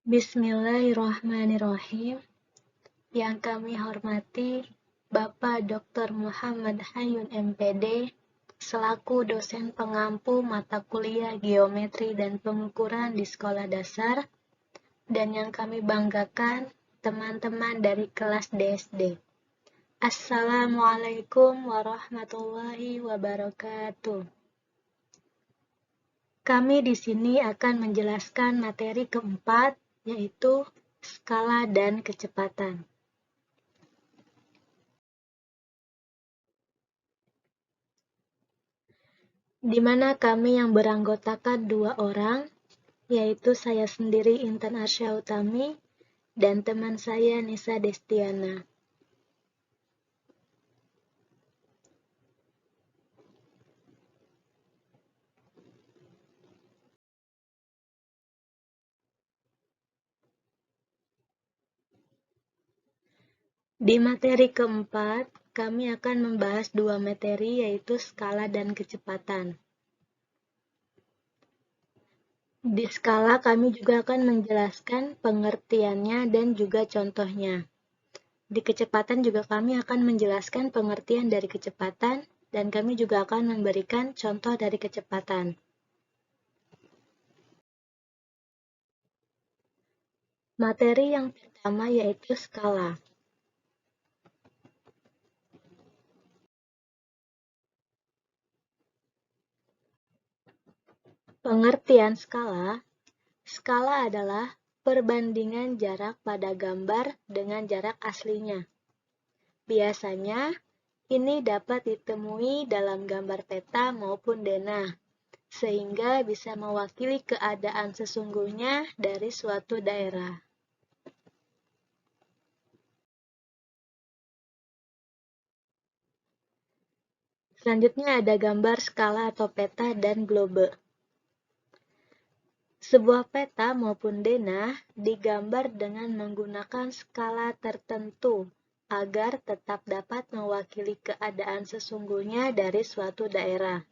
Bismillahirrahmanirrahim. Yang kami hormati Bapak Dr. Muhammad Hayun MPD selaku dosen pengampu mata kuliah Geometri dan Pengukuran di Sekolah Dasar, dan yang kami banggakan teman-teman dari kelas DSD. Assalamualaikum warahmatullahi wabarakatuh. Kami di sini akan menjelaskan materi keempat, yaitu skala dan kecepatan. Di mana kami yang beranggotakan 2 orang, yaitu saya sendiri Intan Arsya Utami dan teman saya Nisa Destiana. Di materi keempat, kami akan membahas 2 materi, yaitu skala dan kecepatan. Di skala kami juga akan menjelaskan pengertiannya dan juga contohnya. Di kecepatan juga kami akan menjelaskan pengertian dari kecepatan dan kami juga akan memberikan contoh dari kecepatan. Materi yang pertama yaitu skala. Pengertian skala. Skala adalah perbandingan jarak pada gambar dengan jarak aslinya. Biasanya, ini dapat ditemui dalam gambar peta maupun denah, sehingga bisa mewakili keadaan sesungguhnya dari suatu daerah. Selanjutnya ada gambar skala atau peta dan globe. Sebuah peta maupun denah digambar dengan menggunakan skala tertentu agar tetap dapat mewakili keadaan sesungguhnya dari suatu daerah.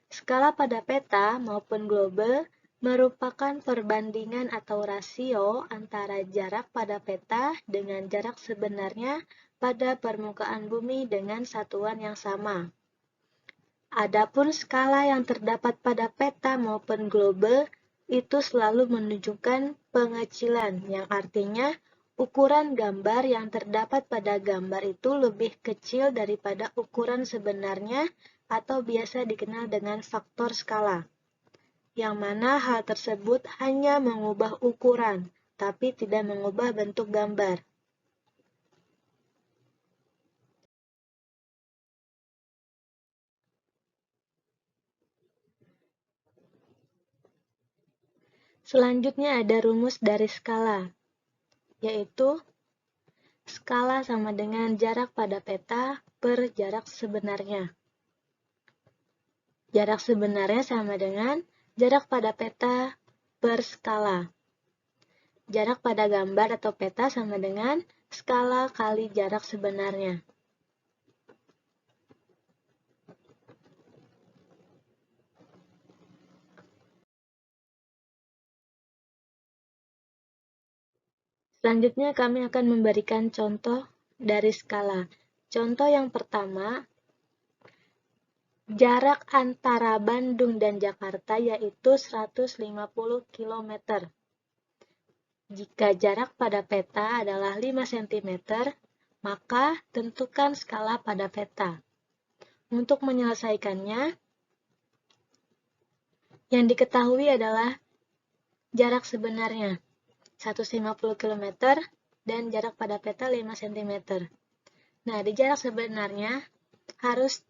Skala pada peta maupun globe merupakan perbandingan atau rasio antara jarak pada peta dengan jarak sebenarnya pada permukaan bumi dengan satuan yang sama. Adapun skala yang terdapat pada peta maupun globe itu selalu menunjukkan pengecilan, yang artinya ukuran gambar yang terdapat pada gambar itu lebih kecil daripada ukuran sebenarnya atau biasa dikenal dengan faktor skala, yang mana hal tersebut hanya mengubah ukuran, tapi tidak mengubah bentuk gambar. Selanjutnya ada rumus dari skala, yaitu skala sama dengan jarak pada peta per jarak sebenarnya. Jarak sebenarnya sama dengan jarak pada peta per skala. Jarak pada gambar atau peta sama dengan skala kali jarak sebenarnya. Selanjutnya kami akan memberikan contoh dari skala. Contoh yang pertama, jarak antara Bandung dan Jakarta yaitu 150 km. Jika jarak pada peta adalah 5 cm, maka tentukan skala pada peta. Untuk menyelesaikannya, yang diketahui adalah jarak sebenarnya 150 km dan jarak pada peta 5 cm. Nah, di jarak sebenarnya harus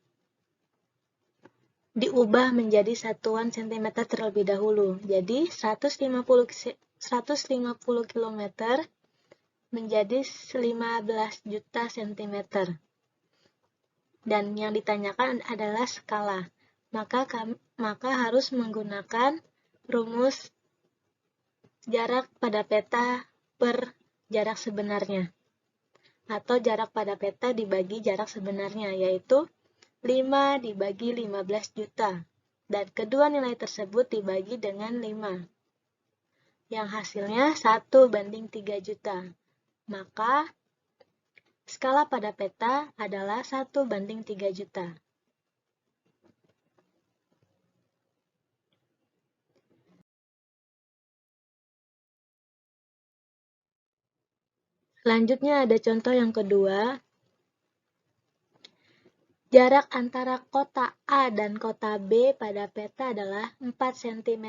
diubah menjadi satuan cm terlebih dahulu. Jadi 150 km menjadi 15 juta cm. Dan yang ditanyakan adalah skala. Maka harus menggunakan rumus jarak pada peta per jarak sebenarnya. Atau jarak pada peta dibagi jarak sebenarnya, yaitu 5 dibagi 15 juta. Dan kedua nilai tersebut dibagi dengan 5. yang hasilnya 1:3 juta. Maka skala pada peta adalah 1:3 juta. Selanjutnya ada contoh yang kedua. Jarak antara kota A dan kota B pada peta adalah 4 cm.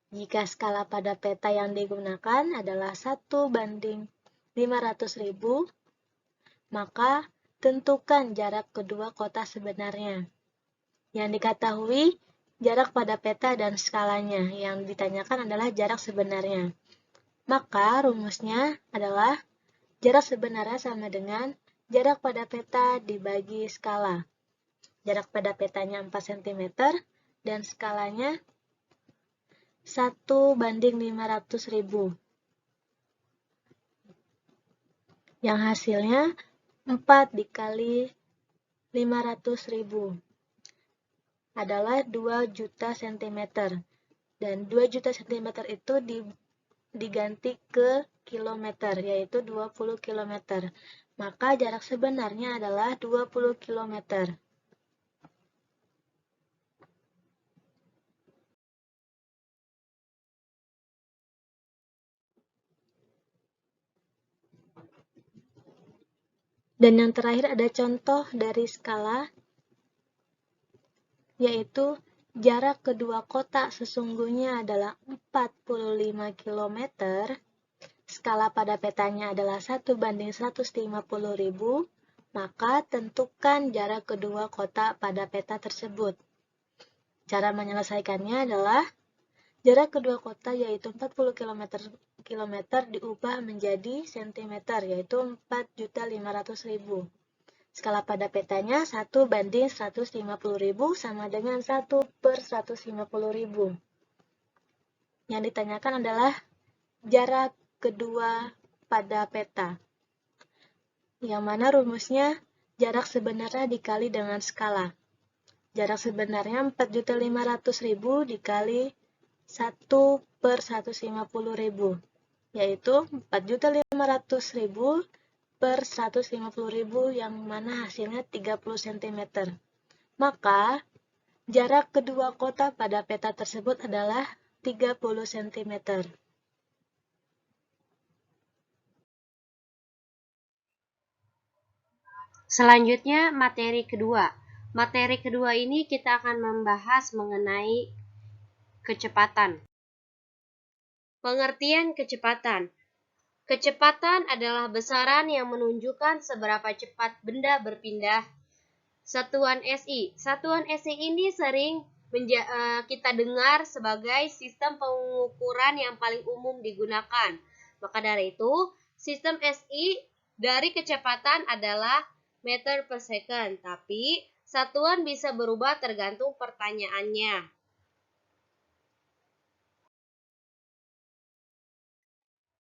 Jika skala pada peta yang digunakan adalah 1:500.000, maka tentukan jarak kedua kota sebenarnya. Yang diketahui jarak pada peta dan skalanya. Yang ditanyakan adalah jarak sebenarnya. Maka rumusnya adalah jarak sebenarnya sama dengan jarak pada peta dibagi skala. Jarak pada petanya 4 cm dan skalanya 1:500.000. Yang hasilnya 4 dikali 500.000 adalah 2 juta cm. Dan 2 juta cm itu diganti ke kilometer, yaitu 20 km. Maka jarak sebenarnya adalah 20 km. Dan yang terakhir ada contoh dari skala, yaitu jarak kedua kota sesungguhnya adalah 45 km. Skala pada petanya adalah 1:150.000, maka tentukan jarak kedua kota pada peta tersebut. Cara menyelesaikannya adalah jarak kedua kota yaitu 40 km diubah menjadi cm, yaitu 4.500.000. Skala pada petanya 1:150.000 sama dengan 1/150.000. Yang ditanyakan adalah jarak kedua pada peta, yang mana rumusnya jarak sebenarnya dikali dengan skala. Jarak sebenarnya 4.500.000 dikali 1/150.000, yaitu 4.500.000 per 150.000, yang mana hasilnya 30 cm. Maka jarak kedua kota pada peta tersebut adalah 30 cm. Selanjutnya, materi kedua. Materi kedua ini kita akan membahas mengenai kecepatan. Pengertian kecepatan. Kecepatan adalah besaran yang menunjukkan seberapa cepat benda berpindah. Satuan SI. Satuan SI ini sering kita dengar sebagai sistem pengukuran yang paling umum digunakan. Maka dari itu, sistem SI dari kecepatan adalah meter per second, tapi satuan bisa berubah tergantung pertanyaannya.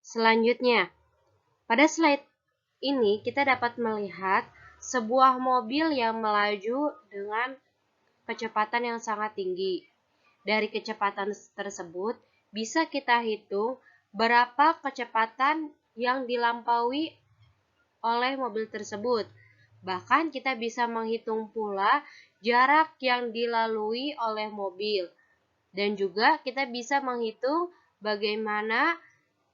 Selanjutnya, pada slide ini kita dapat melihat sebuah mobil yang melaju dengan kecepatan yang sangat tinggi. Dari kecepatan tersebut, bisa kita hitung berapa kecepatan yang dilampaui oleh mobil tersebut. Bahkan kita bisa menghitung pula jarak yang dilalui oleh mobil. Dan juga kita bisa menghitung bagaimana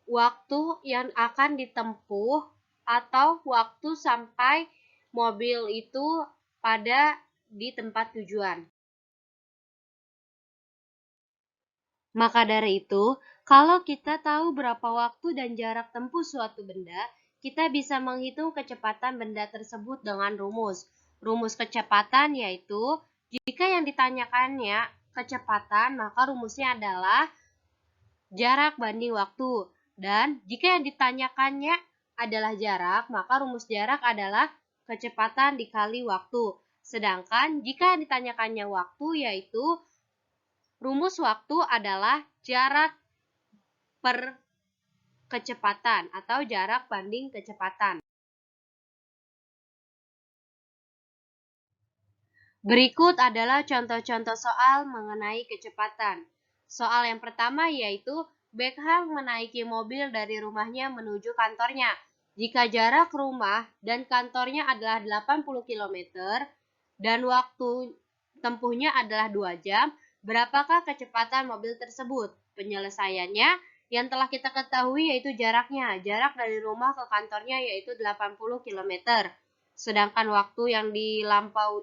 waktu yang akan ditempuh atau waktu sampai mobil itu pada di tempat tujuan. Maka dari itu, kalau kita tahu berapa waktu dan jarak tempuh suatu benda, kita bisa menghitung kecepatan benda tersebut dengan rumus. Rumus kecepatan yaitu, jika yang ditanyakannya kecepatan, maka rumusnya adalah jarak banding waktu. Dan jika yang ditanyakannya adalah jarak, maka rumus jarak adalah kecepatan dikali waktu. Sedangkan jika yang ditanyakannya waktu, yaitu rumus waktu adalah jarak per kecepatan atau jarak banding kecepatan. Berikut adalah contoh-contoh soal mengenai kecepatan. Soal yang pertama yaitu Beckham menaiki mobil dari rumahnya menuju kantornya. Jika jarak rumah dan kantornya adalah 80 km dan waktu tempuhnya adalah 2 jam, berapakah kecepatan mobil tersebut? Penyelesaiannya yang telah kita ketahui yaitu jaraknya. Jarak dari rumah ke kantornya yaitu 80 km. Sedangkan waktu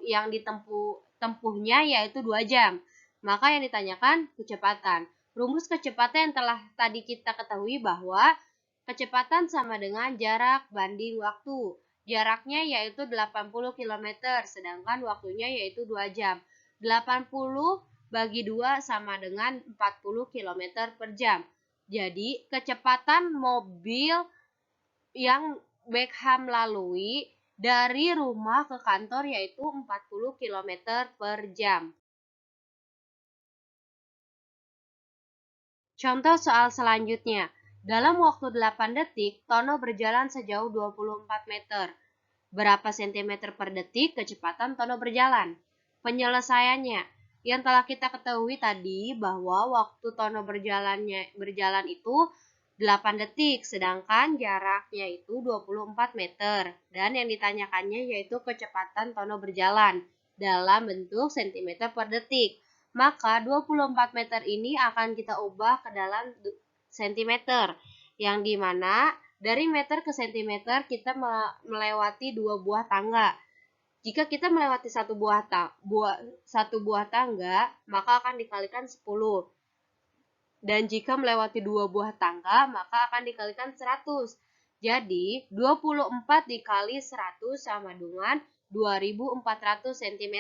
yang ditempuhnya yaitu 2 jam. Maka yang ditanyakan kecepatan. Rumus kecepatan yang telah tadi kita ketahui bahwa kecepatan sama dengan jarak banding waktu. Jaraknya yaitu 80 km, sedangkan waktunya yaitu 2 jam. 80 bagi 2 sama dengan 40 km per jam. Jadi, kecepatan mobil yang Beckham lalui dari rumah ke kantor yaitu 40 km per jam. Contoh soal selanjutnya. Dalam waktu 8 detik, Tono berjalan sejauh 24 meter. Berapa sentimeter per detik kecepatan Tono berjalan? Penyelesaiannya, yang telah kita ketahui tadi bahwa waktu Tono berjalan itu 8 detik, sedangkan jaraknya itu 24 meter. Dan yang ditanyakannya yaitu kecepatan Tono berjalan dalam bentuk sentimeter per detik. Maka 24 meter ini akan kita ubah ke dalam sentimeter, yang dimana dari meter ke sentimeter kita melewati 2 buah tangga. Jika kita melewati satu buah tangga, maka akan dikalikan 10. Dan jika melewati 2 buah tangga, maka akan dikalikan 100. Jadi, 24 dikali 100 sama dengan 2400 cm.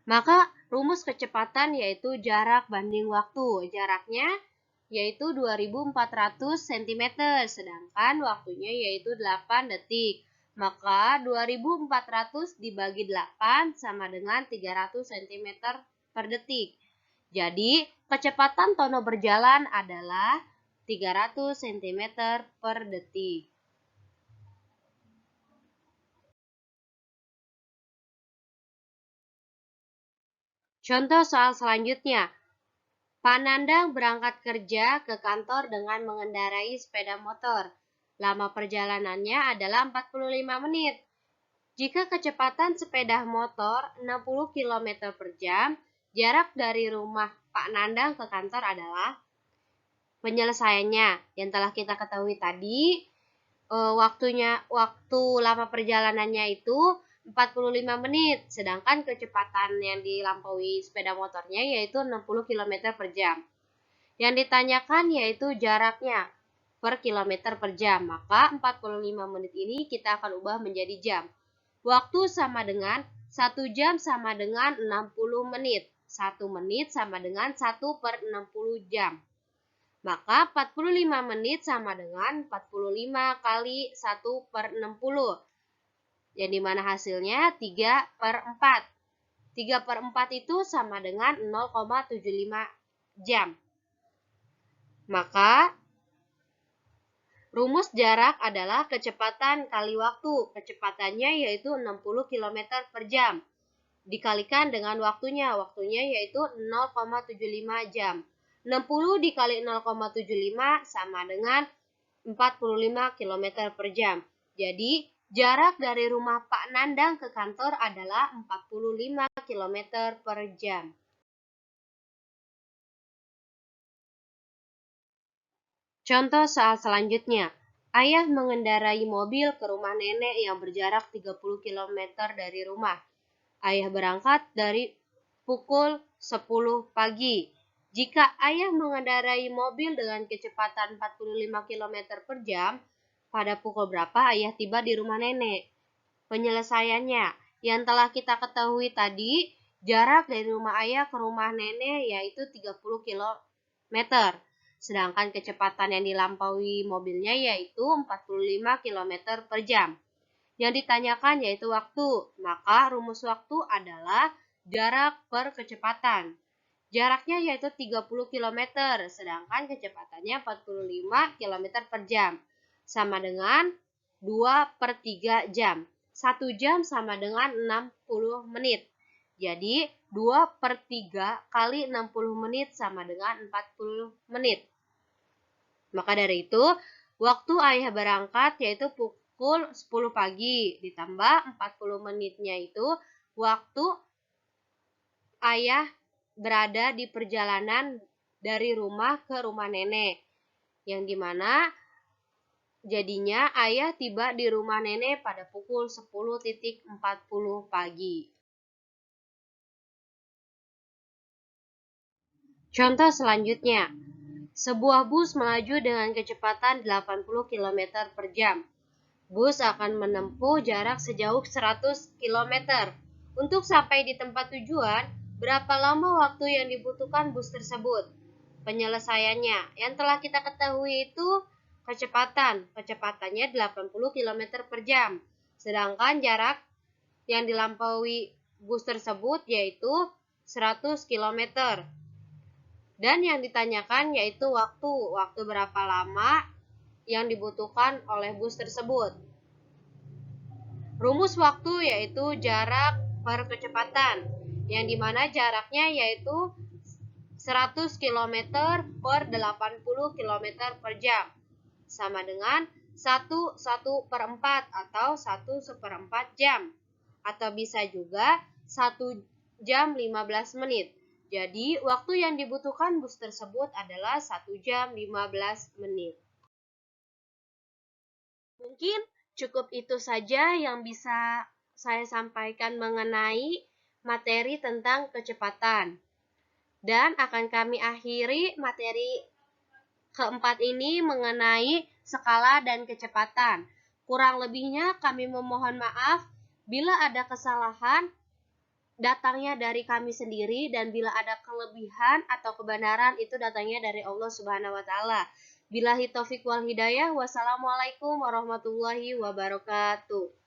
Maka rumus kecepatan yaitu jarak banding waktu. Jaraknya yaitu 2400 cm, sedangkan waktunya yaitu 8 detik. Maka 2400 dibagi 8 sama dengan 300 cm per detik. Jadi, kecepatan Tono berjalan adalah 300 cm per detik. Contoh soal selanjutnya. Pak Nandang berangkat kerja ke kantor dengan mengendarai sepeda motor. Lama perjalanannya adalah 45 menit. Jika kecepatan sepeda motor 60 km per jam, jarak dari rumah Pak Nandang ke kantor adalah penyelesaiannya. Yang telah kita ketahui tadi, waktu lama perjalanannya itu 45 menit, sedangkan kecepatan yang dilampaui sepeda motornya yaitu 60 km per jam. Yang ditanyakan yaitu jaraknya per kilometer per jam, maka 45 menit ini kita akan ubah menjadi jam. Waktu sama dengan 1 jam sama dengan 60 menit. 1 menit sama dengan 1 per 60 jam. Maka 45 menit sama dengan 45 kali 1 per 60. Yang dimana hasilnya 3 per 4. 3 per 4 itu sama dengan 0,75 jam. Maka rumus jarak adalah kecepatan kali waktu. Kecepatannya yaitu 60 km per jam. Dikalikan dengan waktunya. Waktunya yaitu 0,75 jam. 60 dikali 0,75 sama dengan 45 km per jam. Jadi, jarak dari rumah Pak Nandang ke kantor adalah 45 km per jam. Contoh soal selanjutnya. Ayah mengendarai mobil ke rumah nenek yang berjarak 30 km dari rumah. Ayah berangkat dari pukul 10 pagi. Jika ayah mengendarai mobil dengan kecepatan 45 km per jam, pada pukul berapa ayah tiba di rumah nenek? Penyelesaiannya, yang telah kita ketahui tadi, jarak dari rumah ayah ke rumah nenek yaitu 30 km. Sedangkan kecepatan yang dilampaui mobilnya yaitu 45 km per jam. Yang ditanyakan yaitu waktu, maka rumus waktu adalah jarak per kecepatan. Jaraknya yaitu 30 km, sedangkan kecepatannya 45 km per jam. Sama dengan 2 per 3 jam. 1 jam sama dengan 60 menit. Jadi, 2/3 kali 60 menit sama dengan 40 menit. Maka dari itu, waktu ayah berangkat yaitu pukul 10 pagi, ditambah 40 menitnya itu waktu ayah berada di perjalanan dari rumah ke rumah nenek, yang dimana jadinya ayah tiba di rumah nenek pada pukul 10.40 pagi. Contoh selanjutnya, sebuah bus melaju dengan kecepatan 80 km per jam. Bus akan menempuh jarak sejauh 100 km. Untuk sampai di tempat tujuan, berapa lama waktu yang dibutuhkan bus tersebut? Penyelesaiannya, yang telah kita ketahui itu kecepatannya 80 km per jam. Sedangkan jarak yang dilampaui bus tersebut yaitu 100 km. Dan yang ditanyakan yaitu waktu berapa lama yang dibutuhkan oleh bus tersebut. Rumus waktu yaitu jarak per kecepatan, yang dimana jaraknya yaitu 100 km per 80 km per jam, sama dengan 1/4 atau 1/4 jam, atau bisa juga 1 jam 15 menit. Jadi, waktu yang dibutuhkan bus tersebut adalah 1 jam 15 menit. Mungkin cukup itu saja yang bisa saya sampaikan mengenai materi tentang kecepatan. Dan akan kami akhiri materi keempat ini mengenai skala dan kecepatan. Kurang lebihnya kami memohon maaf bila ada kesalahan datangnya dari kami sendiri, dan bila ada kelebihan atau kebenaran itu datangnya dari Allah Subhanahu wa taala. Billahi taufiq wal hidayah. Wassalamualaikum warahmatullahi wabarakatuh.